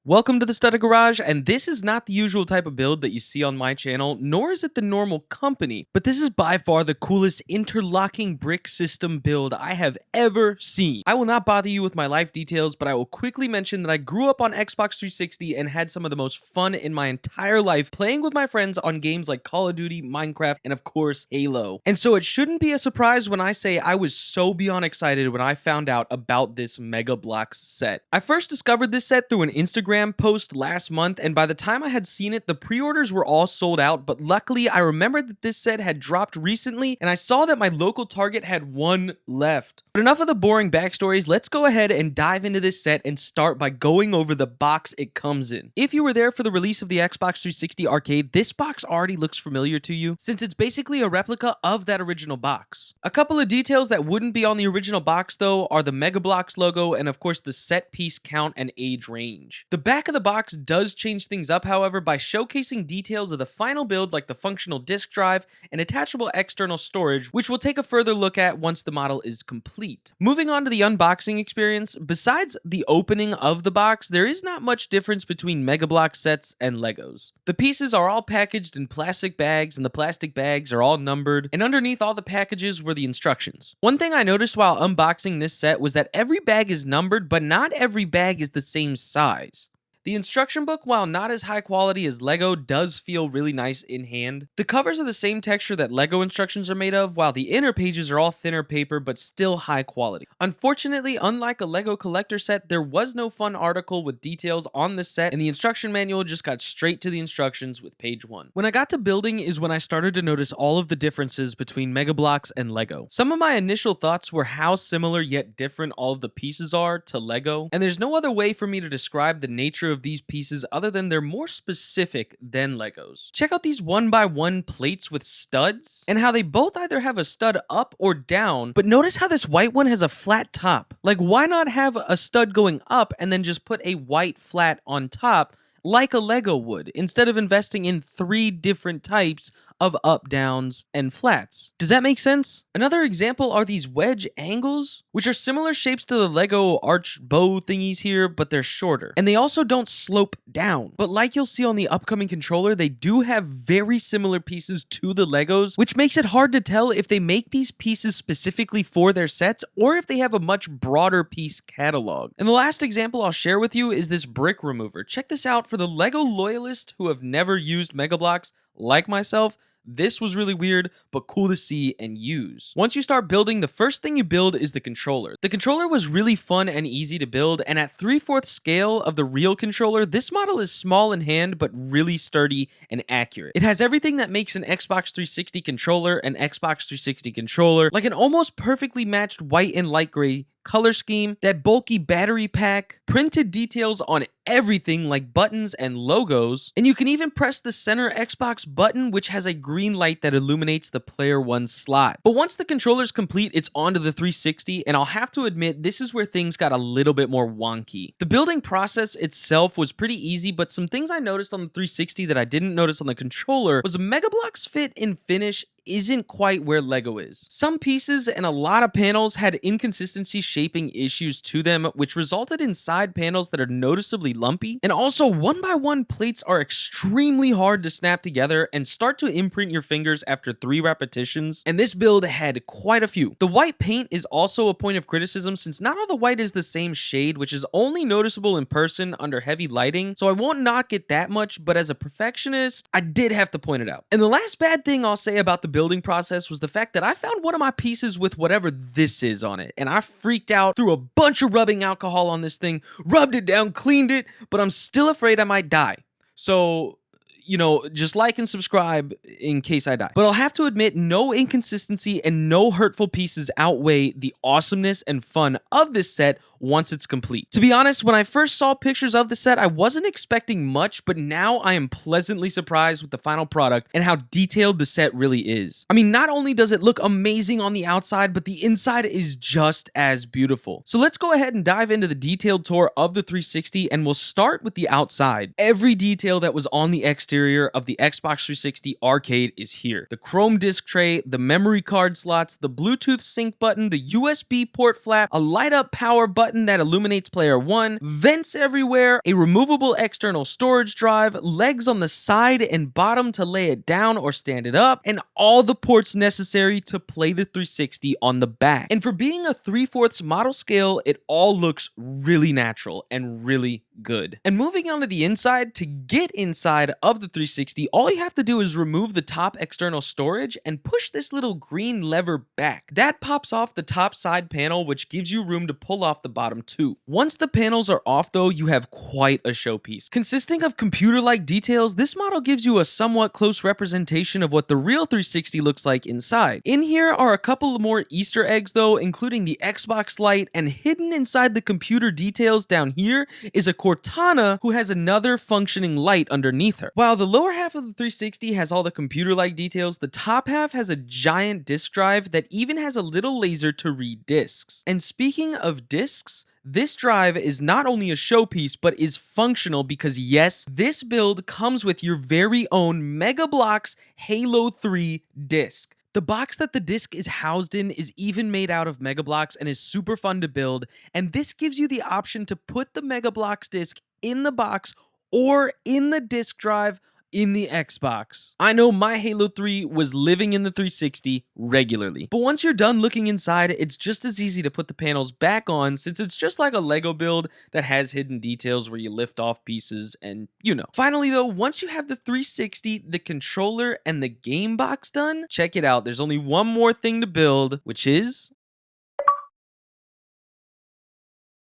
Welcome to the Study Garage, and this is not the usual type of build that you see on my channel, nor is it the normal company, but this is by far the coolest interlocking brick system build I have ever seen. I will not bother you with my life details, but I will quickly mention that I grew up on Xbox 360 and had some of the most fun in my entire life playing with my friends on games like Call of Duty, Minecraft, and of course, Halo. And so it shouldn't be a surprise when I say I was so beyond excited when I found out about this Mega BLOKS set. I first discovered this set through an Instagram post last month, and by the time I had seen it, the pre-orders were all sold out, but luckily I remembered that this set had dropped recently, and I saw that my local Target had one left. But enough of the boring backstories, let's go ahead and dive into this set and start by going over the box it comes in. If you were there for the release of the Xbox 360 arcade, this box already looks familiar to you, since it's basically a replica of that original box. A couple of details that wouldn't be on the original box though are the Mega BLOKS logo and of course the set piece count and age range. The back of the box does change things up, however, by showcasing details of the final build like the functional disk drive and attachable external storage, which we'll take a further look at once the model is complete. Moving on to the unboxing experience, besides the opening of the box, there is not much difference between Mega BLOKS sets and Legos. The pieces are all packaged in plastic bags, and the plastic bags are all numbered, and underneath all the packages were the instructions. One thing I noticed while unboxing this set was that every bag is numbered, but not every bag is the same size. The instruction book, while not as high quality as Lego, does feel really nice in hand. The covers are the same texture that Lego instructions are made of, while the inner pages are all thinner paper but still high quality. Unfortunately, unlike a Lego collector set, there was no fun article with details on the set, and the instruction manual just got straight to the instructions with page 1. When I got to building is when I started to notice all of the differences between Mega BLOKS and Lego. Some of my initial thoughts were how similar yet different all of the pieces are to Lego, and there's no other way for me to describe the nature of these pieces other than they're more specific than Legos. Check out these 1x1 plates with studs and how they both either have a stud up or down, but notice how this white one has a flat top. Like, why not have a stud going up and then just put a white flat on top like a Lego would, instead of investing in 3 different types of up, downs, and flats? Does that make sense? Another example are these wedge angles, which are similar shapes to the Lego arch bow thingies here, but they're shorter. And they also don't slope down. But like you'll see on the upcoming controller, they do have very similar pieces to the Legos, which makes it hard to tell if they make these pieces specifically for their sets or if they have a much broader piece catalog. And the last example I'll share with you is this brick remover. Check this out for the Lego loyalists who have never used Mega BLOKS like myself. This was really weird, but cool to see and use. Once you start building, the first thing you build is the controller. The controller was really fun and easy to build, and at 3/4 scale of the real controller, this model is small in hand, but really sturdy and accurate. It has everything that makes an Xbox 360 controller an Xbox 360 controller, like an almost perfectly matched white and light gray color scheme, that bulky battery pack, printed details on everything like buttons and logos, and you can even press the center Xbox button, which has a green light that illuminates the player 1 slot. But once the controller's complete, it's onto the 360, and I'll have to admit, this is where things got a little bit more wonky. The building process itself was pretty easy, but some things I noticed on the 360 that I didn't notice on the controller was a Mega BLOKS fit and finish isn't quite where Lego is. Some pieces and a lot of panels had inconsistency shaping issues to them, which resulted in side panels that are noticeably lumpy. And also 1x1 plates are extremely hard to snap together and start to imprint your fingers after 3 repetitions. And this build had quite a few. The white paint is also a point of criticism since not all the white is the same shade, which is only noticeable in person under heavy lighting. So I won't knock it that much, but as a perfectionist, I did have to point it out. And the last bad thing I'll say about the building process was the fact that I found one of my pieces with whatever this is on it, and I freaked out, threw a bunch of rubbing alcohol on this thing, rubbed it down, cleaned it, but I'm still afraid I might die. So, you know, just like and subscribe in case I die. But I'll have to admit, no inconsistency and no hurtful pieces outweigh the awesomeness and fun of this set once it's complete. To be honest, when I first saw pictures of the set, I wasn't expecting much, but now I am pleasantly surprised with the final product and how detailed the set really is. I mean, not only does it look amazing on the outside, but the inside is just as beautiful. So let's go ahead and dive into the detailed tour of the 360, and we'll start with the outside. Every detail that was on the exterior interior of the Xbox 360 arcade is here. The chrome disc tray, the memory card slots, the Bluetooth sync button, the USB port flap, a light up power button that illuminates player 1, vents everywhere, a removable external storage drive, legs on the side and bottom to lay it down or stand it up, and all the ports necessary to play the 360 on the back. And for being a 3/4 model scale, it all looks really natural and really good. And moving on to the inside, to get inside of the 360, all you have to do is remove the top external storage and push this little green lever back. That pops off the top side panel, which gives you room to pull off the bottom too. Once the panels are off though, you have quite a showpiece. Consisting of computer-like details, this model gives you a somewhat close representation of what the real 360 looks like inside. In here are a couple more Easter eggs though, including the Xbox light, and hidden inside the computer details down here is a Cortana who has another functioning light underneath her. While the lower half of the 360 has all the computer-like details, the top half has a giant disk drive that even has a little laser to read discs. And speaking of discs, this drive is not only a showpiece, but is functional because yes, this build comes with your very own Mega BLOKS Halo 3 disc. The box that the disc is housed in is even made out of Mega BLOKS and is super fun to build, and this gives you the option to put the Mega BLOKS disc in the box or in the disc drive in the Xbox. I know my Halo 3 was living in the 360 regularly, but once you're done looking inside, it's just as easy to put the panels back on since it's just like a Lego build that has hidden details where you lift off pieces and you know. Finally though, once you have the 360, the controller, and the game box done, check it out. There's only one more thing to build, which is...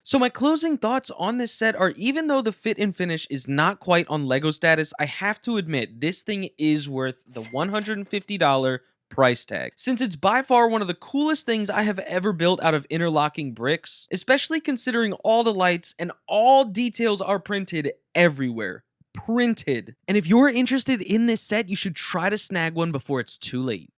So my closing thoughts on this set are, even though the fit and finish is not quite on Lego status, I have to admit this thing is worth the $150 price tag, since it's by far one of the coolest things I have ever built out of interlocking bricks, especially considering all the lights and all details are printed everywhere. Printed. And if you're interested in this set, you should try to snag one before it's too late.